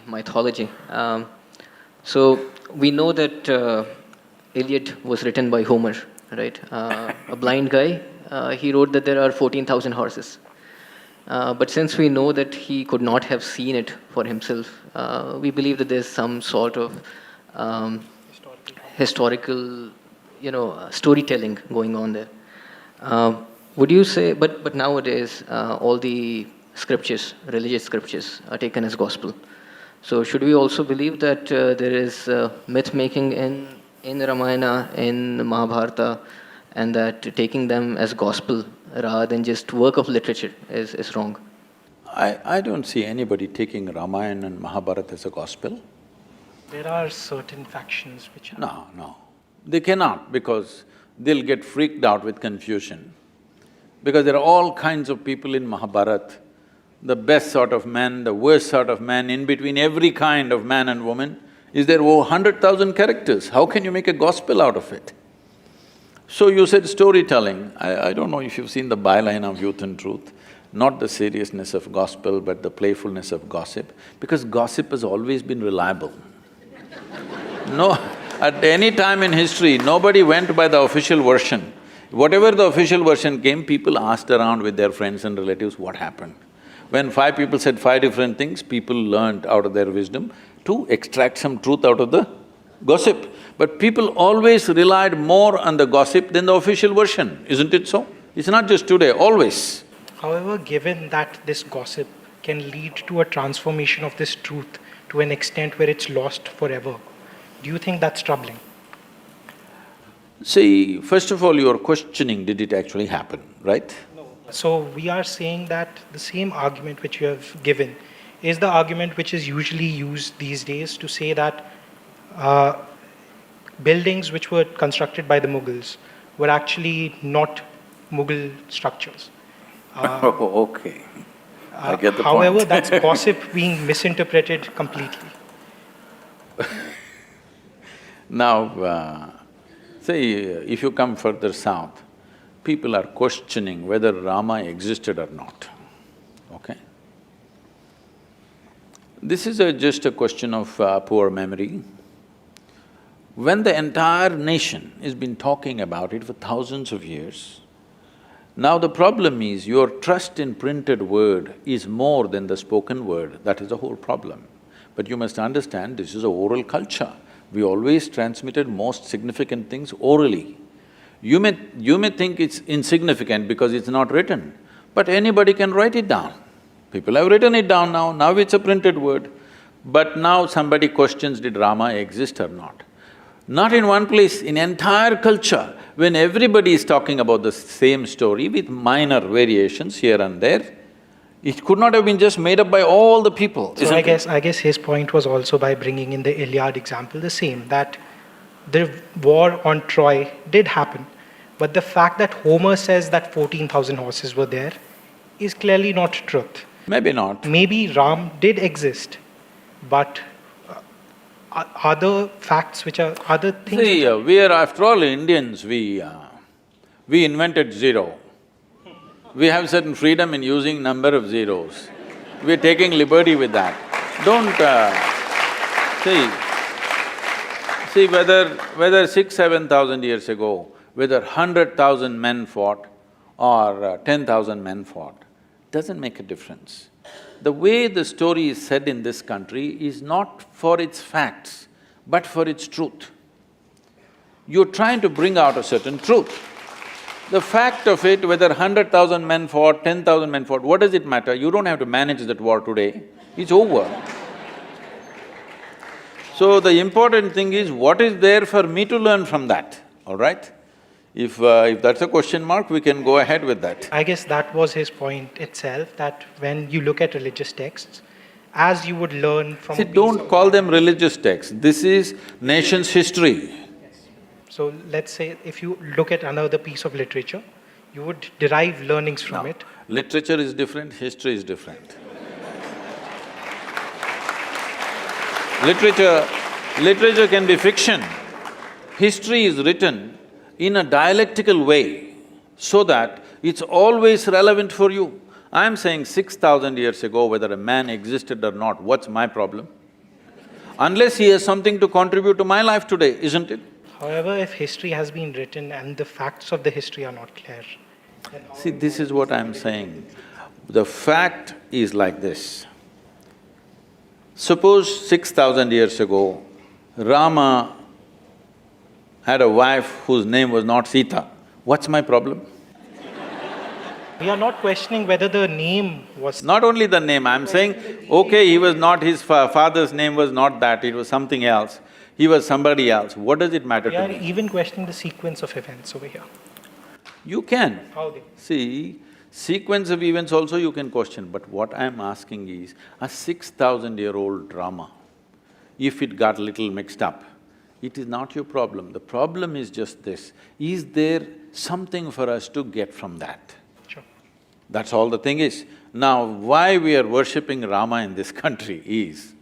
mythology. So we know that Iliad was written by Homer, right? A blind guy. He wrote that there are 14,000 horses. But since we know that he could not have seen it for himself, we believe that there's some sort of um, historical, storytelling going on there. Would you say? But nowadays, all the scriptures, religious scriptures, are taken as gospel. So should we also believe that there is myth making in Ramayana, in Mahabharata, and that taking them as gospel rather than just work of literature is wrong? I don't see anybody taking Ramayana and Mahabharata as a gospel. There are certain factions which are… No, no. They cannot because they'll get freaked out with confusion. Because there are all kinds of people in Mahabharata, the best sort of man, the worst sort of man, in between every kind of man and woman. Is there over 100,000 characters? How can you make a gospel out of it? So you said storytelling. I don't know if you've seen the byline of Youth and Truth, not the seriousness of gospel but the playfulness of gossip, because gossip has always been reliable. No, at any time in history, nobody went by the official version. Whatever the official version came, people asked around with their friends and relatives what happened. When 5 people said 5 different things, people learned out of their wisdom to extract some truth out of the gossip. But people always relied more on the gossip than the official version, isn't it so? It's not just today, always. However, given that this gossip can lead to a transformation of this truth to an extent where it's lost forever, do you think that's troubling? See, first of all, you're questioning, did it actually happen, right? So we are saying that the same argument which you have given is the argument which is usually used these days to say that buildings which were constructed by the Mughals were actually not Mughal structures. Oh, okay. I get the point. However, that's gossip being misinterpreted completely. Now, say, if you come further south, people are questioning whether Rama existed or not, okay? This is just a question of poor memory. When the entire nation has been talking about it for thousands of years, now the problem is your trust in printed word is more than the spoken word, that is the whole problem. But you must understand, this is a oral culture. We always transmitted most significant things orally. You may think it's insignificant because it's not written, but anybody can write it down. People have written it down now it's a printed word. But now somebody questions, did Rama exist or not? Not in one place, in entire culture, when everybody is talking about the same story with minor variations here and there, it could not have been just made up by all the people, So I guess his point was also by bringing in the Iliad example the same, that the war on Troy did happen, but the fact that Homer says that 14,000 horses were there is clearly not truth. Maybe not. Maybe Ram did exist, but other facts which are… other things… See, we are after all Indians, we invented zero. We have certain freedom in using number of zeros. We're taking liberty with that. Don't… see, whether 6,000–7,000 years ago, whether 100,000 men fought or 10,000 men fought, doesn't make a difference. The way the story is said in this country is not for its facts, but for its truth. You're trying to bring out a certain truth. The fact of it, whether 100,000 men fought, 10,000 men fought, what does it matter? You don't have to manage that war today, it's over. So the important thing is, what is there for me to learn from that, all right? If that's a question mark, we can go ahead with that. I guess that was his point itself, that when you look at religious texts, as you would learn from… See, don't call them religious texts, this is nation's history. So let's say if you look at another piece of literature, you would derive learnings from it. Literature is different, history is different. Literature can be fiction. History is written in a dialectical way so that it's always relevant for you. I'm saying 6,000 years ago, whether a man existed or not, what's my problem? unless he has something to contribute to my life today, isn't it? However, if history has been written and the facts of the history are not clear, then how See, do you this is know what it's I'm political? saying. The fact is like this. Suppose 6,000 years ago, Rama had a wife whose name was not Sita. What's my problem? We are not questioning whether the name was… Not only the name, I'm saying, okay, he was not… his father's name was not that, it was something else. He was somebody else. What does it matter We to are me? even questioning the sequence of events over here. You can. How they… See, sequence of events also you can question, but what I'm asking is, a 6,000-year-old drama, if it got little mixed up, it is not your problem. The problem is just this, is there something for us to get from that? Sure. That's all the thing is. Now, why we are worshipping Rama in this country is,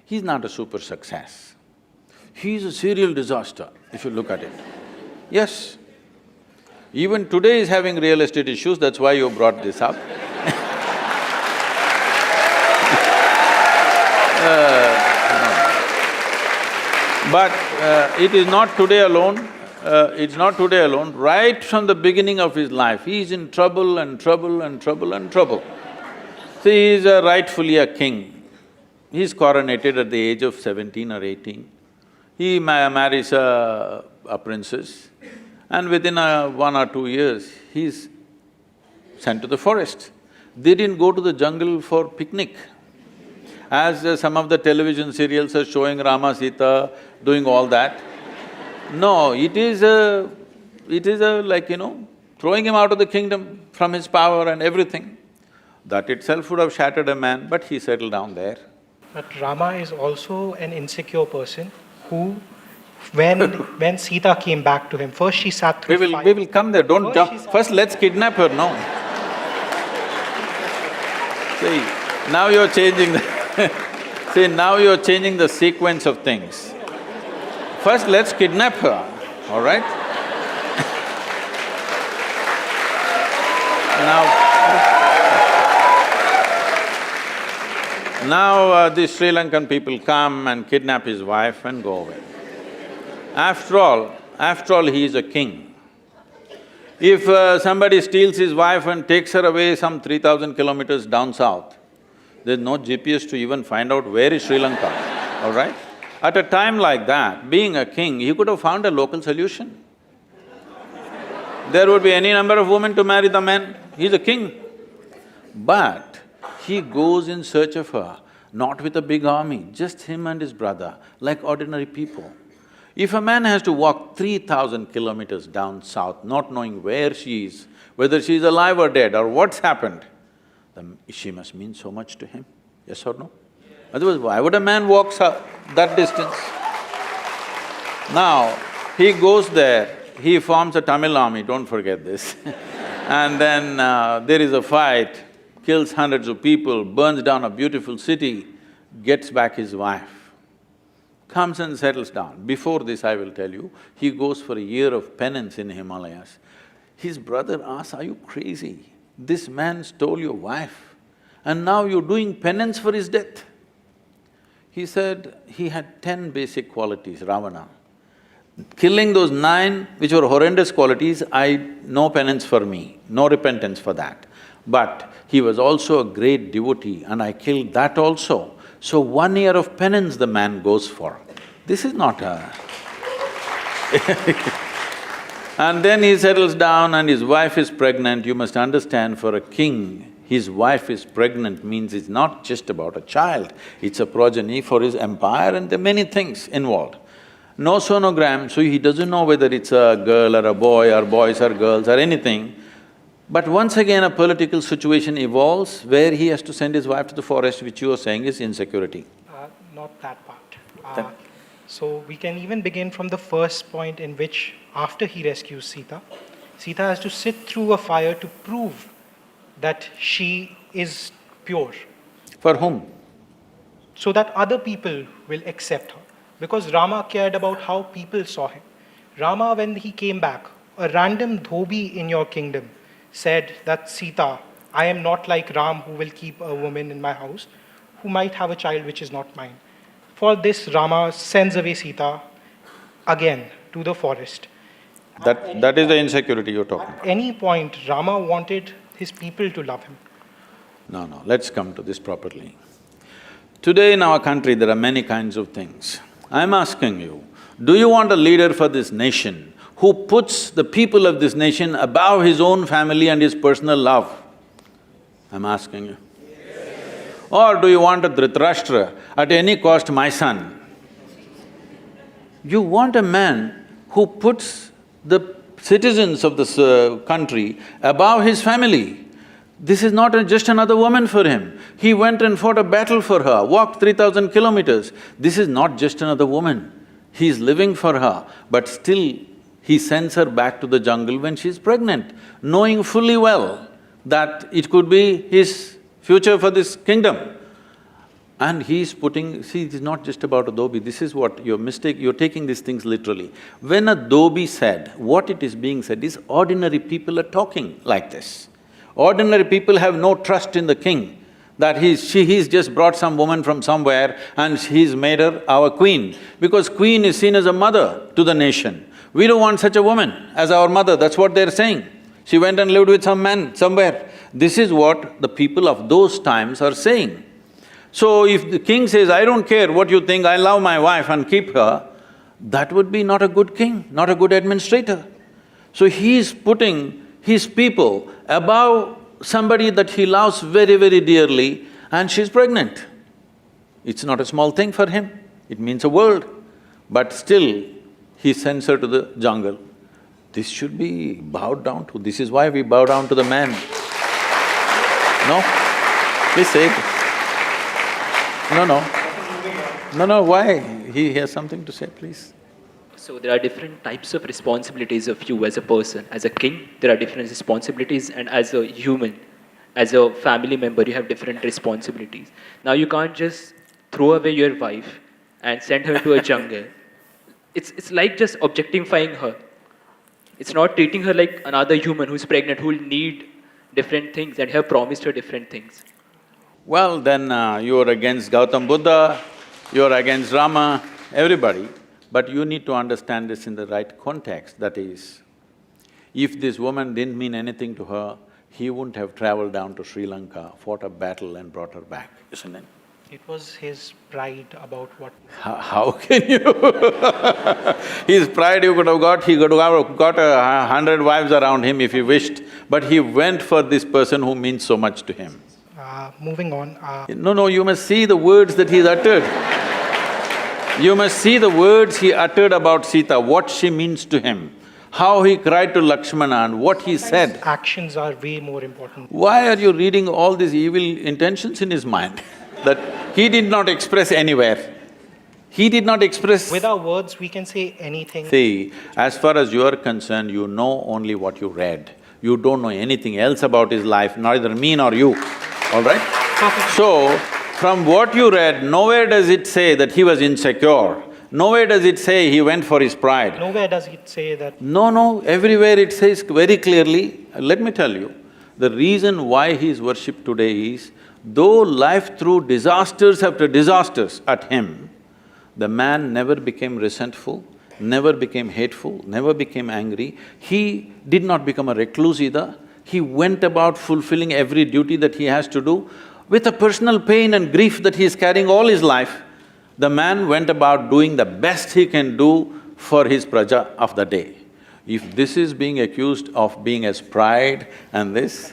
he's not a super success. He's a serial disaster, if you look at it. Yes. Even today is having real estate issues, that's why you brought this up. But it is not today alone, it's not today alone. Right from the beginning of his life, he is in trouble and trouble and trouble and trouble. See, he is rightfully a king. He is coronated at the age of 17 or 18. He marries a princess, and within 1 or 2 years, he's sent to the forest. They didn't go to the jungle for picnic. As some of the television serials are showing Rama, Sita doing all that. No, it is like, throwing him out of the kingdom from his power and everything. That itself would have shattered a man, but he settled down there. But Rama is also an insecure person who, when Sita came back to him, first she sat through fire. We will come there, don't First jump. she sat First, let's kidnap her, no. See, now you're changing the see, now you're changing the sequence of things. First, let's kidnap her, all right? Now, the Sri Lankan people come and kidnap his wife and go away. After all, he is a king. If somebody steals his wife and takes her away some 3,000 kilometers down south, there's no GPS to even find out where is Sri Lanka, all right? At a time like that, being a king, he could have found a local solution. There would be any number of women to marry the men, he's a king. But he goes in search of her, not with a big army, just him and his brother, like ordinary people. If a man has to walk 3,000 kilometers down south, not knowing where she is, whether she is alive or dead or what's happened, then she must mean so much to him, yes or no? Otherwise, why would a man walk that distance? Now, he goes there, he forms a Tamil army, don't forget this. And then there is a fight, kills hundreds of people, burns down a beautiful city, gets back his wife, comes and settles down. Before this, I will tell you, he goes for a year of penance in Himalayas. His brother asks, "Are you crazy? This man stole your wife and now you're doing penance for his death." He said he had 10 basic qualities, Ravana. Killing those 9, which were horrendous qualities, no penance for me, no repentance for that. But he was also a great devotee and I killed that also. So 1 year of penance the man goes for. This is not a… And then he settles down and his wife is pregnant. You must understand, for a king, his wife is pregnant means it's not just about a child, it's a progeny for his empire and there are many things involved. No sonogram, so he doesn't know whether it's a girl or a boy or boys or girls or anything. But once again a political situation evolves where he has to send his wife to the forest, which you are saying is insecurity. Not that part. So we can even begin from the first point in which, after he rescues Sita, Sita has to sit through a fire to prove that she is pure, For whom? so that other people will accept her. Because Rama cared about how people saw him. Rama, when he came back, a random dhobi in your kingdom said that, "Sita, I am not like Ram who will keep a woman in my house, who might have a child which is not mine." For this, Rama sends away Sita again to the forest. That is the insecurity you're talking At about. any point, Rama wanted his people to love him. No, let's come to this properly. Today in our country, there are many kinds of things. I'm asking you, do you want a leader for this nation who puts the people of this nation above his own family and his personal love? I'm asking you. Or do you want a Dhritarashtra, at any cost my son? You want a man who puts the citizens of this country above his family. This is not just another woman for him. He went and fought a battle for her, walked 3,000 kilometers. This is not just another woman. He's living for her, but still he sends her back to the jungle when she's pregnant, knowing fully well that it could be his future for this kingdom. And he's putting… See, it is not just about a dhobi, this is what your mistake… you're taking these things literally. When a dhobi said, what it is being said is ordinary people are talking like this. Ordinary people have no trust in the king, that he's just brought some woman from somewhere and he's made her our queen, because queen is seen as a mother to the nation. We don't want such a woman as our mother, that's what they're saying. She went and lived with some man somewhere. This is what the people of those times are saying. So if the king says, I don't care what you think, I love my wife and keep her, that would be not a good king, not a good administrator. So he's putting his people above somebody that he loves very, very dearly, and she's pregnant. It's not a small thing for him, it means a world. But still, he sends her to the jungle. This should be bowed down to, this is why we bow down to the man. No? Please say it. No, why? He has something to say, please. So there are different types of responsibilities of you as a person. As a king, there are different responsibilities, and as a human, as a family member, you have different responsibilities. Now you can't just throw away your wife and send her to a jungle. It's like just objectifying her. It's not treating her like another human who's pregnant, who will need different things, and you have promised her different things. Well, then you're against Gautam Buddha, you're against Rama, everybody. But you need to understand this in the right context, that is, if this woman didn't mean anything to her, he wouldn't have traveled down to Sri Lanka, fought a battle and brought her back, isn't it? It was his pride about what… How can you His pride he could have got 100 wives around him if he wished, but he went for this person who means so much to him. Moving on… No, you must see the words that he's uttered. You must see the words he uttered about Sita, what she means to him, how he cried to Lakshmana and what he said. Actions are way more important. Why are you reading all these evil intentions in his mind that he did not express anywhere? He did not express… With our words, we can say anything. See, as far as you are concerned, you know only what you read. You don't know anything else about his life, neither me nor you, all right? Perfect. So, from what you read, nowhere does it say that he was insecure. Nowhere does it say he went for his pride. Nowhere does it say that… No, everywhere it says very clearly, let me tell you, the reason why he is worshipped today is, though life threw disasters after disasters at him, the man never became resentful, never became hateful, never became angry. He did not become a recluse either. He went about fulfilling every duty that he has to do. With a personal pain and grief that he is carrying all his life, the man went about doing the best he can do for his praja of the day. If this is being accused of being as pride and this,